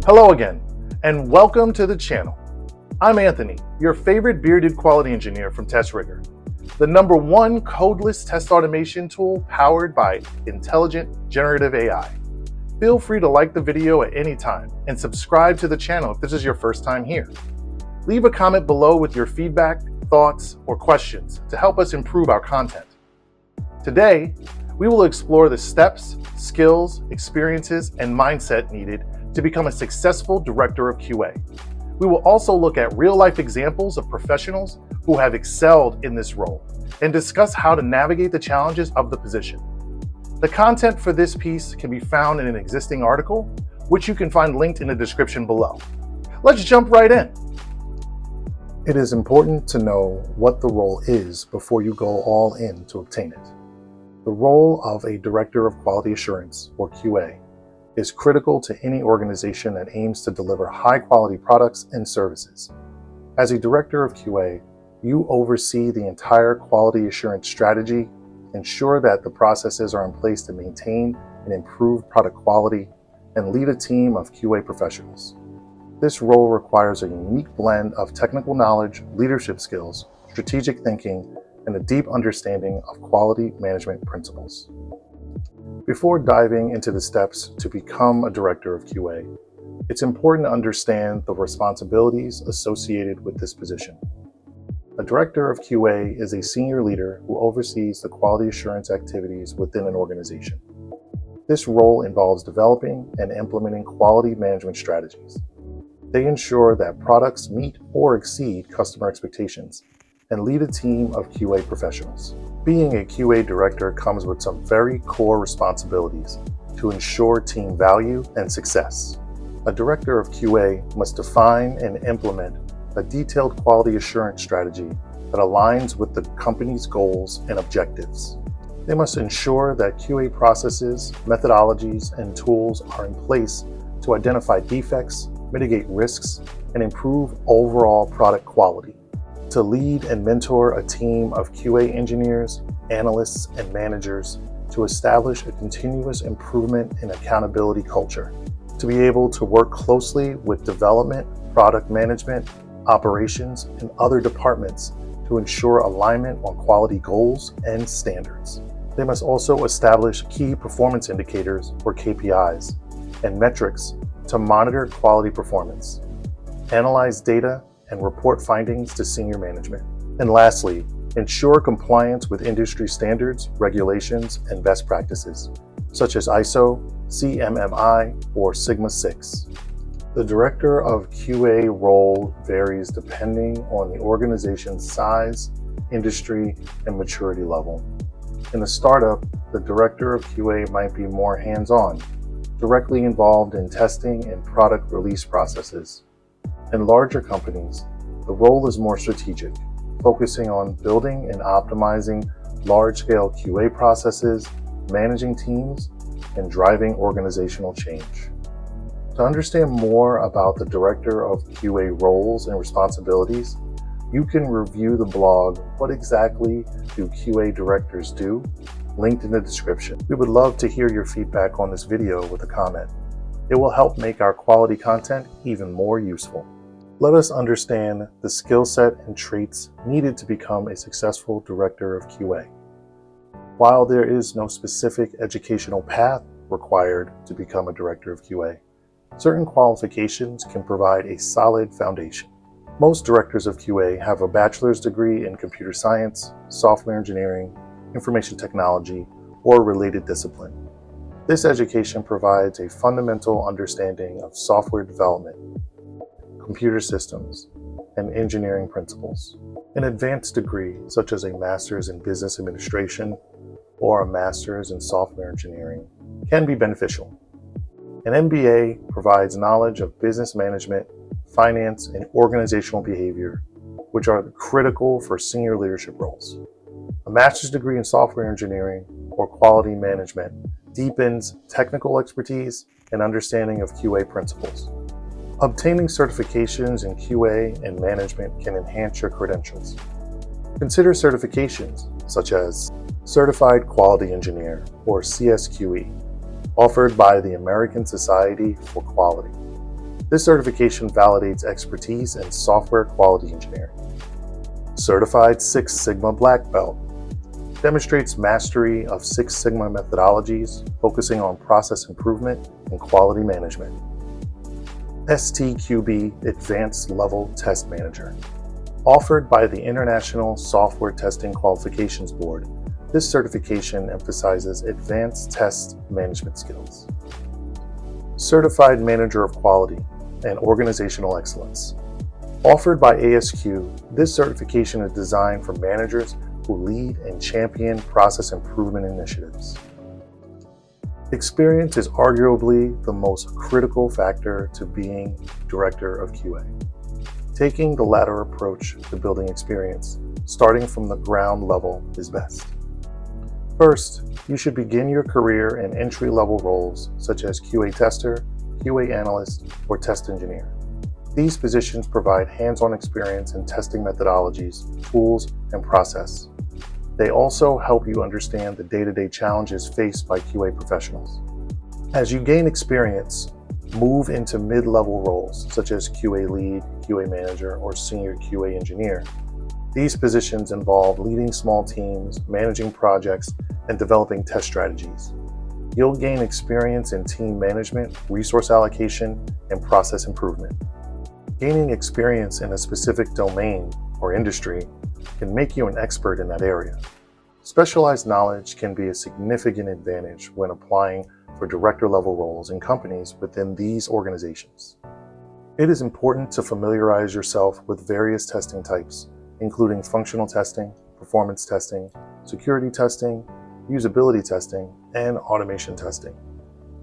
Hello again, and welcome to the channel. I'm Anthony, your favorite bearded quality engineer from testRigor, the #1 codeless test automation tool powered by intelligent generative AI. Feel free to like the video at any time and subscribe to the channel if this is your first time here. Leave a comment below with your feedback, thoughts, or questions to help us improve our content. Today, we will explore the steps, skills, experiences, and mindset needed to become a successful director of QA. We will also look at real-life examples of professionals who have excelled in this role and discuss how to navigate the challenges of the position. The content for this piece can be found in an existing article, which you can find linked in the description below. Let's jump right in. It is important to know what the role is before you go all in to obtain it. The role of a Director of Quality Assurance, or QA, is critical to any organization that aims to deliver high-quality products and services. As a Director of QA, you oversee the entire quality assurance strategy, ensure that the processes are in place to maintain and improve product quality, and lead a team of QA professionals. This role requires a unique blend of technical knowledge, leadership skills, strategic thinking, and a deep understanding of quality management principles. Before diving into the steps to become a director of QA, it's important to understand the responsibilities associated with this position. A director of QA is a senior leader who oversees the quality assurance activities within an organization. This role involves developing and implementing quality management strategies. They ensure that products meet or exceed customer expectations and lead a team of QA professionals. Being a QA director comes with some very core responsibilities to ensure team value and success. A director of QA must define and implement a detailed quality assurance strategy that aligns with the company's goals and objectives. They must ensure that QA processes, methodologies, and tools are in place to identify defects, mitigate risks, and improve overall product quality. To lead and mentor a team of QA engineers, analysts, and managers to establish a continuous improvement and accountability culture. To be able to work closely with development, product management, operations, and other departments to ensure alignment on quality goals and standards. They must also establish key performance indicators, or KPIs, and metrics to monitor quality performance, analyze data, and report findings to senior management. And lastly, ensure compliance with industry standards, regulations, and best practices, such as ISO, CMMI, or Sigma 6. The Director of QA role varies depending on the organization's size, industry, and maturity level. In a startup, the Director of QA might be more hands-on, directly involved in testing and product release processes. In larger companies, the role is more strategic, focusing on building and optimizing large-scale QA processes, managing teams, and driving organizational change. To understand more about the Director of QA roles and responsibilities, you can review the blog, What Exactly Do QA Directors Do?, linked in the description. We would love to hear your feedback on this video with a comment. It will help make our quality content even more useful. Let us understand the skill set and traits needed to become a successful Director of QA. While there is no specific educational path required to become a Director of QA, certain qualifications can provide a solid foundation. Most directors of QA have a bachelor's degree in computer science, software engineering, information technology, or related discipline. This education provides a fundamental understanding of software development, computer systems, and engineering principles. An advanced degree, such as a master's in business administration or a master's in software engineering, can be beneficial. An MBA provides knowledge of business management, finance, and organizational behavior, which are critical for senior leadership roles. A master's degree in software engineering or quality management deepens technical expertise and understanding of QA principles. Obtaining certifications in QA and management can enhance your credentials. Consider certifications such as Certified Quality Engineer, or CSQE, offered by the American Society for Quality. This certification validates expertise in software quality engineering. Certified Six Sigma Black Belt demonstrates mastery of Six Sigma methodologies, focusing on process improvement and quality management. STQB Advanced Level Test Manager. Offered by the International Software Testing Qualifications Board, this certification emphasizes advanced test management skills. Certified Manager of Quality and Organizational Excellence. Offered by ASQ, this certification is designed for managers who lead and champion process improvement initiatives. Experience is arguably the most critical factor to being Director of QA. Taking the latter approach to building experience, starting from the ground level, is best. First, you should begin your career in entry-level roles such as QA tester, QA analyst, or test engineer. These positions provide hands-on experience in testing methodologies, tools, and process. They also help you understand the day-to-day challenges faced by QA professionals. As you gain experience, move into mid-level roles such as QA lead, QA manager, or senior QA engineer. These positions involve leading small teams, managing projects, and developing test strategies. You'll gain experience in team management, resource allocation, and process improvement. Gaining experience in a specific domain or industry can make you an expert in that area. Specialized knowledge can be a significant advantage when applying for director-level roles in companies within these organizations. It is important to familiarize yourself with various testing types, including functional testing, performance testing, security testing, usability testing, and automation testing.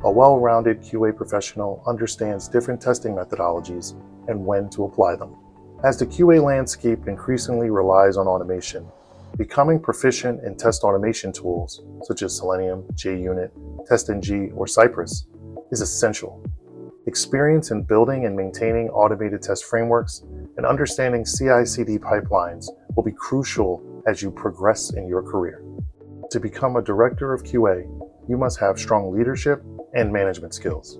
A well-rounded QA professional understands different testing methodologies and when to apply them. As the QA landscape increasingly relies on automation, becoming proficient in test automation tools such as Selenium, JUnit, TestNG, or Cypress is essential. Experience in building and maintaining automated test frameworks and understanding CI/CD pipelines will be crucial as you progress in your career. To become a director of QA, you must have strong leadership and management skills.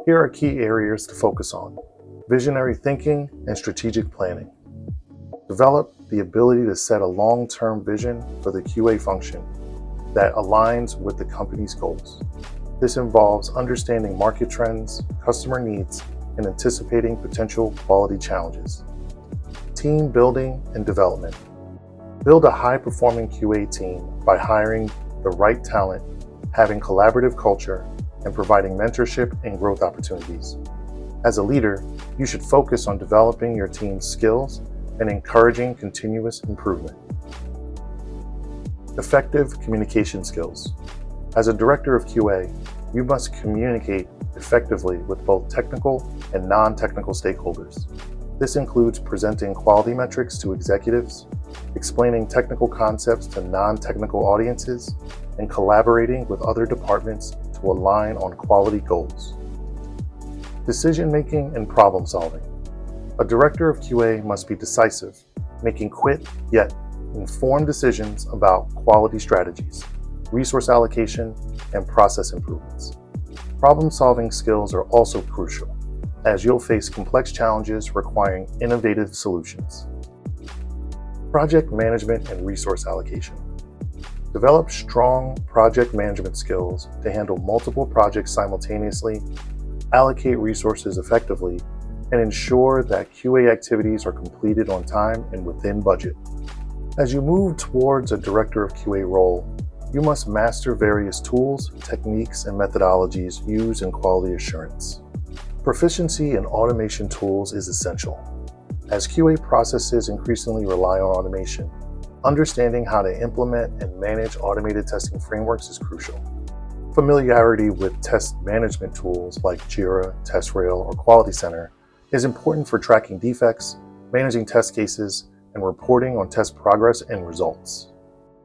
Here are key areas to focus on: visionary thinking and strategic planning. Develop the ability to set a long-term vision for the QA function that aligns with the company's goals. This involves understanding market trends, customer needs, and anticipating potential quality challenges. Team building and development. Build a high-performing QA team by hiring the right talent, having collaborative culture, and providing mentorship and growth opportunities. As a leader, you should focus on developing your team's skills and encouraging continuous improvement. Effective communication skills. As a director of QA, you must communicate effectively with both technical and non-technical stakeholders. This includes presenting quality metrics to executives, explaining technical concepts to non-technical audiences, and collaborating with other departments to align on quality goals. Decision-making and problem-solving. A director of QA must be decisive, making quick yet informed decisions about quality strategies, resource allocation, and process improvements. Problem-solving skills are also crucial, as you'll face complex challenges requiring innovative solutions. Project management and resource allocation. Develop strong project management skills to handle multiple projects simultaneously, allocate resources effectively, and ensure that QA activities are completed on time and within budget. As you move towards a director of QA role, you must master various tools, techniques, and methodologies used in quality assurance. Proficiency in automation tools is essential. As QA processes increasingly rely on automation, understanding how to implement and manage automated testing frameworks is crucial. Familiarity with test management tools like Jira, testRigor, or Quality Center is important for tracking defects, managing test cases, and reporting on test progress and results.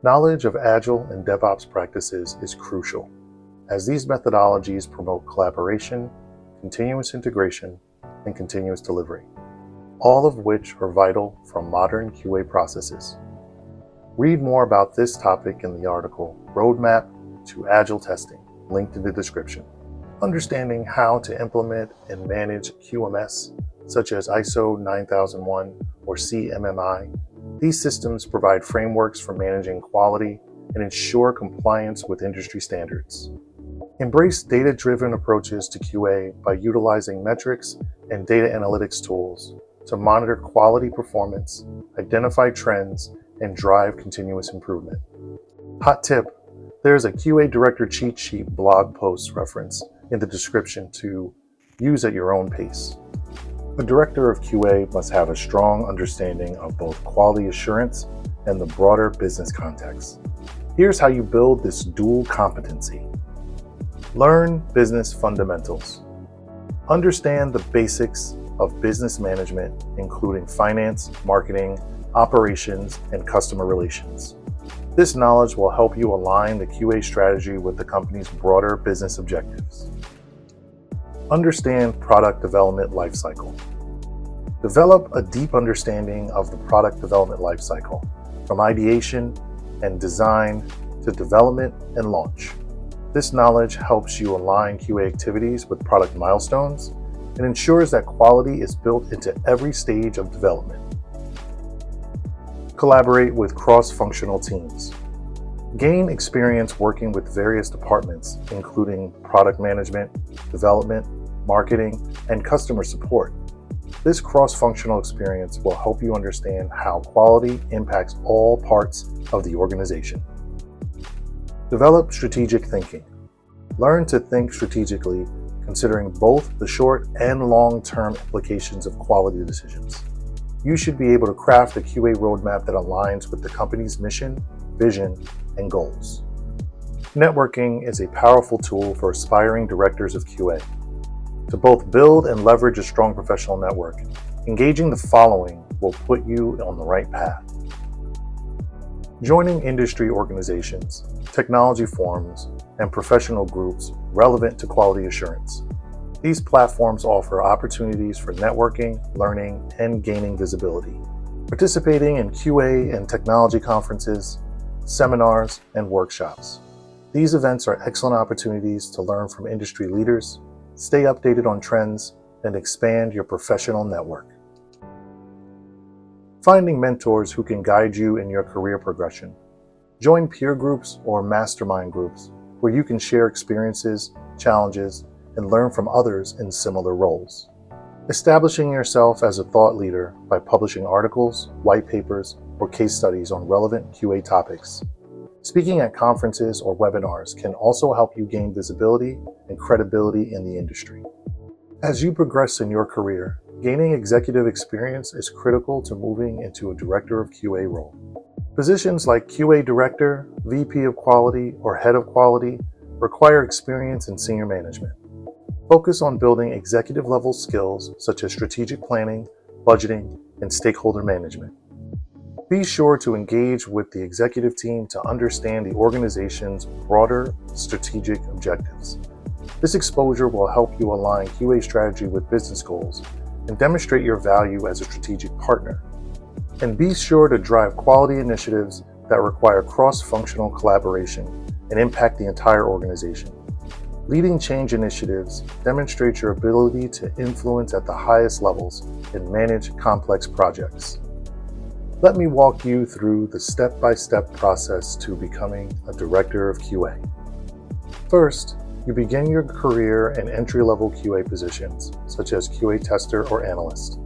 Knowledge of Agile and DevOps practices is crucial, as these methodologies promote collaboration, continuous integration, and continuous delivery, all of which are vital for modern QA processes. Read more about this topic in the article Roadmap to Agile Testing, linked in the description. Understanding how to implement and manage QMS, such as ISO 9001 or CMMI. These systems provide frameworks for managing quality and ensure compliance with industry standards. Embrace data-driven approaches to QA by utilizing metrics and data analytics tools to monitor quality performance, identify trends, and drive continuous improvement. Hot tip: there's a QA Director cheat sheet blog post reference in the description to use at your own pace. A director of QA must have a strong understanding of both quality assurance and the broader business context. Here's how you build this dual competency. Learn business fundamentals. Understand the basics of business management, including finance, marketing, operations, and customer relations. This knowledge will help you align the QA strategy with the company's broader business objectives. Understand product development lifecycle. Develop a deep understanding of the product development lifecycle, from ideation and design to development and launch. This knowledge helps you align QA activities with product milestones and ensures that quality is built into every stage of development. Collaborate with cross-functional teams. Gain experience working with various departments, including product management, development, marketing, and customer support. This cross-functional experience will help you understand how quality impacts all parts of the organization. Develop strategic thinking. Learn to think strategically, considering both the short and long-term implications of quality decisions. You should be able to craft a QA roadmap that aligns with the company's mission, vision, and goals. Networking is a powerful tool for aspiring directors of QA. To both build and leverage a strong professional network, engaging the following will put you on the right path. Joining industry organizations, technology forums, and professional groups relevant to quality assurance. These platforms offer opportunities for networking, learning, and gaining visibility. Participating in QA and technology conferences, seminars, and workshops. These events are excellent opportunities to learn from industry leaders, stay updated on trends, and expand your professional network. Finding mentors who can guide you in your career progression. Join peer groups or mastermind groups where you can share experiences, challenges, and learn from others in similar roles. Establishing yourself as a thought leader by publishing articles, white papers, or case studies on relevant QA topics. Speaking at conferences or webinars can also help you gain visibility and credibility in the industry. As you progress in your career, gaining executive experience is critical to moving into a director of QA role. Positions like QA Director, VP of Quality, or Head of Quality require experience in senior management. Focus on building executive-level skills such as strategic planning, budgeting, and stakeholder management. Be sure to engage with the executive team to understand the organization's broader strategic objectives. This exposure will help you align QA strategy with business goals and demonstrate your value as a strategic partner. And be sure to drive quality initiatives that require cross-functional collaboration and impact the entire organization. Leading change initiatives demonstrates your ability to influence at the highest levels and manage complex projects. Let me walk you through the step-by-step process to becoming a director of QA. First, you begin your career in entry-level QA positions, such as QA tester or analyst,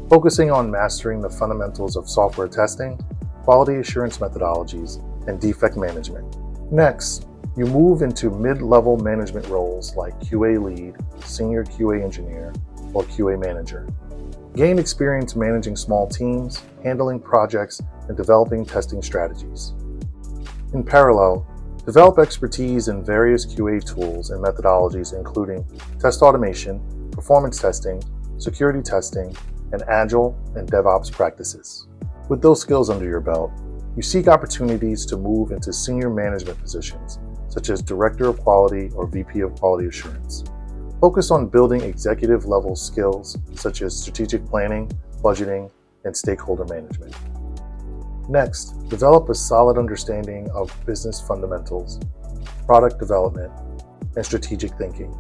focusing on mastering the fundamentals of software testing, quality assurance methodologies, and defect management. Next, you move into mid-level management roles like QA lead, senior QA engineer, or QA manager. Gain experience managing small teams, handling projects, and developing testing strategies. In parallel, develop expertise in various QA tools and methodologies including test automation, performance testing, security testing, and Agile and DevOps practices. With those skills under your belt, you seek opportunities to move into senior management positions, such as Director of Quality or VP of Quality Assurance. Focus on building executive-level skills such as strategic planning, budgeting, and stakeholder management. Next, develop a solid understanding of business fundamentals, product development, and strategic thinking.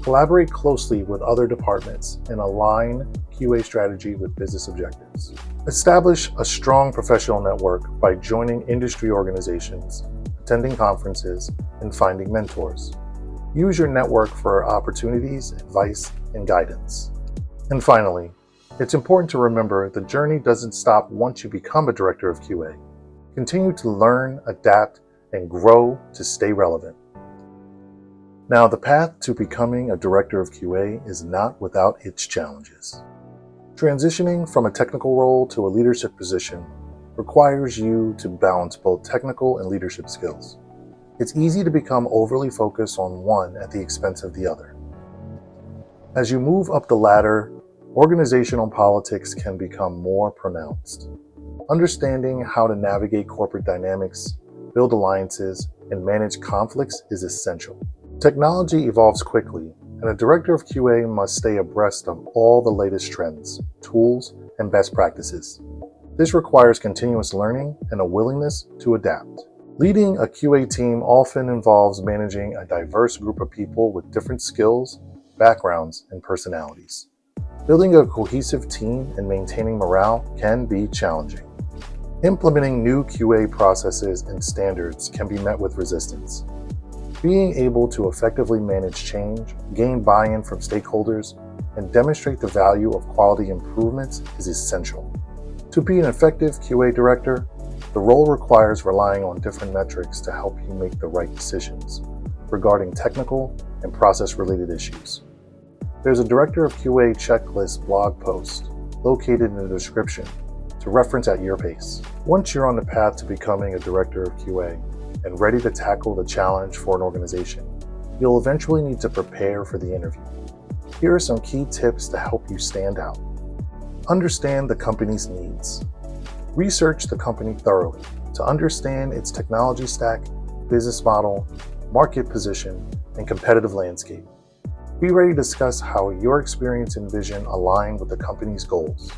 Collaborate closely with other departments and align QA strategy with business objectives. Establish a strong professional network by joining industry organizations, attending conferences, and finding mentors. Use your network for opportunities, advice, and guidance. And finally, it's important to remember the journey doesn't stop once you become a director of QA. Continue to learn, adapt, and grow to stay relevant. Now, the path to becoming a director of QA is not without its challenges. Transitioning from a technical role to a leadership position requires you to balance both technical and leadership skills. It's easy to become overly focused on one at the expense of the other. As you move up the ladder, organizational politics can become more pronounced. Understanding how to navigate corporate dynamics, build alliances, and manage conflicts is essential. Technology evolves quickly, and a director of QA must stay abreast of all the latest trends, tools, and best practices. This requires continuous learning and a willingness to adapt. Leading a QA team often involves managing a diverse group of people with different skills, backgrounds, and personalities. Building a cohesive team and maintaining morale can be challenging. Implementing new QA processes and standards can be met with resistance. Being able to effectively manage change, gain buy-in from stakeholders, and demonstrate the value of quality improvements is essential. To be an effective QA director, the role requires relying on different metrics to help you make the right decisions regarding technical and process-related issues. There's a Director of QA checklist blog post located in the description to reference at your pace. Once you're on the path to becoming a Director of QA and ready to tackle the challenge for an organization, you'll eventually need to prepare for the interview. Here are some key tips to help you stand out. Understand the company's needs. Research the company thoroughly to understand its technology stack, business model, market position, and competitive landscape. Be ready to discuss how your experience and vision align with the company's goals.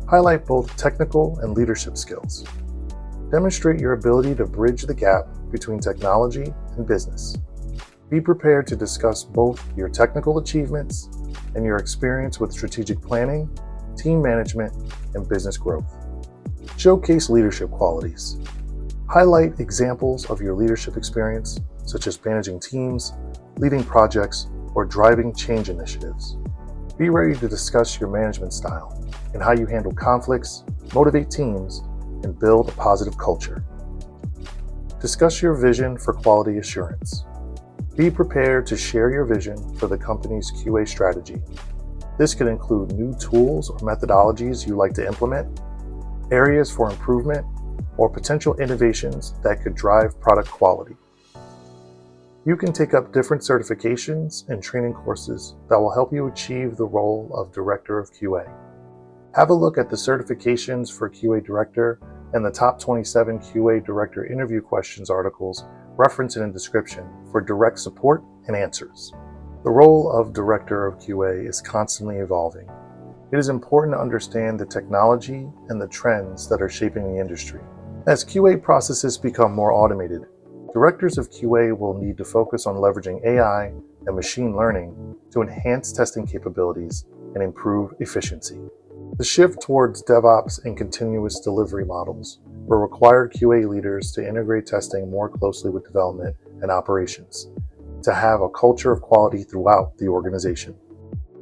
Highlight both technical and leadership skills. Demonstrate your ability to bridge the gap between technology and business. Be prepared to discuss both your technical achievements and your experience with strategic planning, team management, and business growth. Showcase leadership qualities. Highlight examples of your leadership experience, such as managing teams, leading projects, or driving change initiatives. Be ready to discuss your management style and how you handle conflicts, motivate teams, and build a positive culture. Discuss your vision for quality assurance. Be prepared to share your vision for the company's QA strategy. This could include new tools or methodologies you like to implement, areas for improvement, or potential innovations that could drive product quality. You can take up different certifications and training courses that will help you achieve the role of Director of QA. Have a look at the certifications for QA Director and the top 27 QA Director interview questions articles referenced in the description for direct support and answers. The role of Director of QA is constantly evolving. It is important to understand the technology and the trends that are shaping the industry. As QA processes become more automated, directors of QA will need to focus on leveraging AI and machine learning to enhance testing capabilities and improve efficiency. The shift towards DevOps and continuous delivery models will require QA leaders to integrate testing more closely with development and operations to have a culture of quality throughout the organization.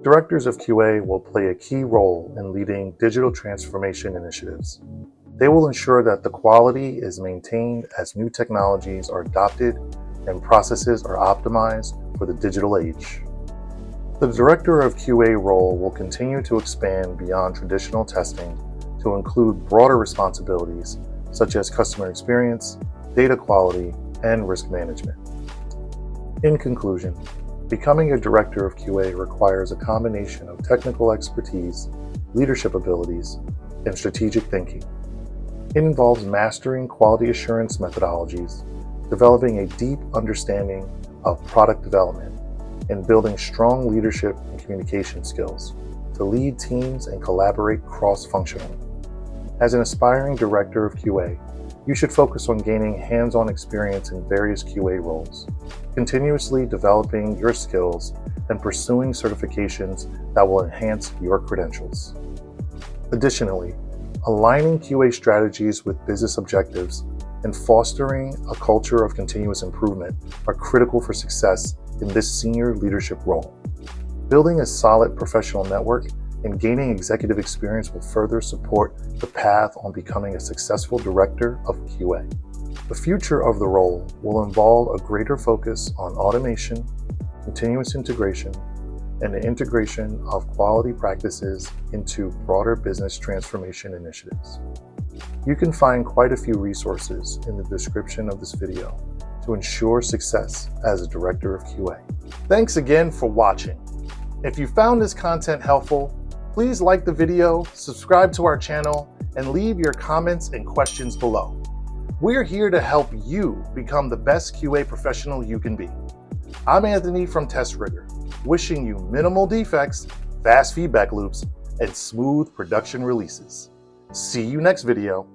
Directors of QA will play a key role in leading digital transformation initiatives. They will ensure that the quality is maintained as new technologies are adopted and processes are optimized for the digital age. The Director of QA role will continue to expand beyond traditional testing to include broader responsibilities such as customer experience, data quality, and risk management. In conclusion, becoming a Director of QA requires a combination of technical expertise, leadership abilities, and strategic thinking. It involves mastering quality assurance methodologies, developing a deep understanding of product development, and building strong leadership and communication skills to lead teams and collaborate cross-functionally. As an aspiring Director of QA, you should focus on gaining hands-on experience in various QA roles, continuously developing your skills, and pursuing certifications that will enhance your credentials. Additionally, aligning QA strategies with business objectives and fostering a culture of continuous improvement are critical for success in this senior leadership role. Building a solid professional network and gaining executive experience will further support the path on becoming a successful director of QA. The future of the role will involve a greater focus on automation, continuous integration, and the integration of quality practices into broader business transformation initiatives. You can find quite a few resources in the description of this video to ensure success as a director of QA. Thanks again for watching. If you found this content helpful, please like the video, subscribe to our channel, and leave your comments and questions below. We're here to help you become the best QA professional you can be. I'm Anthony from testRigor, wishing you minimal defects, fast feedback loops, and smooth production releases. See you next video.